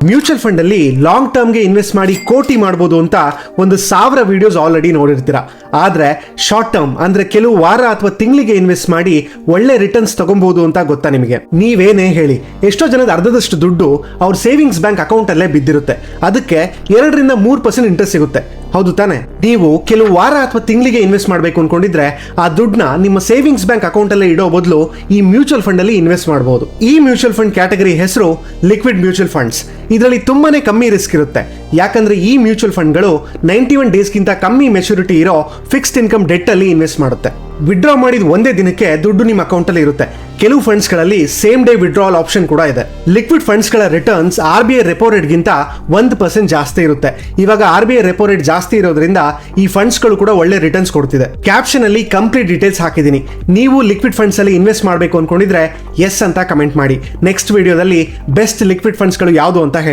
Mutual fund ಅಲ್ಲಿ long ಟರ್ಮ್ಗೆ invest ಮಾಡಿ ಕೋಟಿ ಮಾಡಬಹುದು ಅಂತ 1000 ವಿಡಿಯೋಸ್ ಆಲ್ರೆಡಿ ನೋಡಿರ್ತೀರಾ. ಆದ್ರೆ ಶಾರ್ಟ್ ಟರ್ಮ್ ಅಂದ್ರೆ ಕೆಲವು ವಾರ ಅಥವಾ ತಿಂಗಳಿಗೆ ಇನ್ವೆಸ್ಟ್ ಮಾಡಿ ಒಳ್ಳೆ ರಿಟರ್ನ್ಸ್ ತಗೊಬಹುದು ಅಂತ ಗೊತ್ತಾ ನಿಮಗೆ? ನೀವೇನೇ ಹೇಳಿ, ಎಷ್ಟೋ ಜನದ ಅರ್ಧದಷ್ಟು ದುಡ್ಡು ಅವ್ರ ಸೇವಿಂಗ್ಸ್ ಬ್ಯಾಂಕ್ ಅಕೌಂಟ್ ಅಲ್ಲೇ ಬಿದ್ದಿರುತ್ತೆ. ಅದಕ್ಕೆ 2-3% ಇಂಟ್ರೆಸ್ಟ್ ಸಿಗುತ್ತೆ. ಹೌದು ತಾನೆ? ನೀವು ಕೆಲವು ವಾರ ಅಥವಾ ತಿಂಗಳಿಗೆ ಇನ್ವೆಸ್ಟ್ ಮಾಡಬೇಕು ಅನ್ಕೊಂಡಿದ್ರೆ ಆ ದುಡ್ಡನ್ನ ನಿಮ್ಮ ಸೇವಿಂಗ್ಸ್ ಬ್ಯಾಂಕ್ ಅಕೌಂಟ್ ಅಲ್ಲೇ ಇಡೋ ಬದಲು ಈ ಮ್ಯೂಚುವಲ್ ಫಂಡ್ ಅಲ್ಲಿ ಇನ್ವೆಸ್ಟ್ ಮಾಡಬಹುದು. ಈ ಮ್ಯೂಚುವಲ್ ಫಂಡ್ ಕ್ಯಾಟಗರಿ ಹೆಸರು ಲಿಕ್ವಿಡ್ ಮ್ಯೂಚುವಲ್ ಫಂಡ್ಸ್. ಇದರಲ್ಲಿ ತುಂಬಾನೇ ಕಮ್ಮಿ ರಿಸ್ಕ್ ಇರುತ್ತೆ. ಯಾಕಂದ್ರೆ ಈ ಮ್ಯೂಚುವಲ್ ಫಂಡ್ಗಳು 91 ಡೇಸ್ಗಿಂತ ಕಮ್ಮಿ ಮೆಚುರಿಟಿ ಇರೋ ಫಿಕ್ಸ್ಡ್ ಇನ್ಕಮ್ ಡೆಟ್ ಅಲ್ಲಿ ಇನ್ವೆಸ್ಟ್ ಮಾಡುತ್ತೆ. ವಿಡ್ರಾ ಮಾಡಿದ ಒಂದೇ ದಿನಕ್ಕೆ ದುಡ್ಡು ನಿಮ್ಮ ಅಕೌಂಟ್ ಅಲ್ಲಿ ಇರುತ್ತೆ. ಕೆಲವು ಫಂಡ್ಸ್ ಗಳಲ್ಲಿ ಸೇಮ್ ಡೇ ವಿಡ್ರಾವಲ್ ಆಪ್ಷನ್ ಕೂಡ ಇದೆ. ಲಿಕ್ವಿಡ್ ಫಂಡ್ಸ್ ಗಳ ರಿಟರ್ನ್ಸ್ RBI ರೆಪೋ ರೇಟ್ ಗಿಂತ 1% ಜಾಸ್ತಿ ಇರುತ್ತೆ. ಇವಾಗ RBI ರೆಪೋ ರೇಟ್ ಜಾಸ್ತಿ ಇರೋದ್ರಿಂದ ಈ ಫಂಡ್ಸ್ ಗಳು ಕೂಡ ಒಳ್ಳೆ ರಿಟರ್ನ್ಸ್ ಕೊಡ್ತಿದೆ. ಕ್ಯಾಪ್ಷನ್ ಅಲ್ಲಿ ಕಂಪ್ಲೀಟ್ ಡೀಟೇಲ್ಸ್ ಹಾಕಿದೀನಿ. ನೀವು ಲಿಕ್ವಿಡ್ ಫಂಡ್ಸ್ ಅಲ್ಲಿ ಇನ್ವೆಸ್ಟ್ ಮಾಡಬೇಕು ಅನ್ಕೊಂಡಿದ್ರೆ ಎಸ್ ಅಂತ ಕಮೆಂಟ್ ಮಾಡಿ. ನೆಕ್ಸ್ಟ್ ವಿಡಿಯೋದಲ್ಲಿ ಬೆಸ್ಟ್ ಲಿಕ್ವಿಡ್ ಫಂಡ್ಸ್ ಗಳು ಯಾವುದು ಅಂತ ಹೇಳ್ತೀನಿ.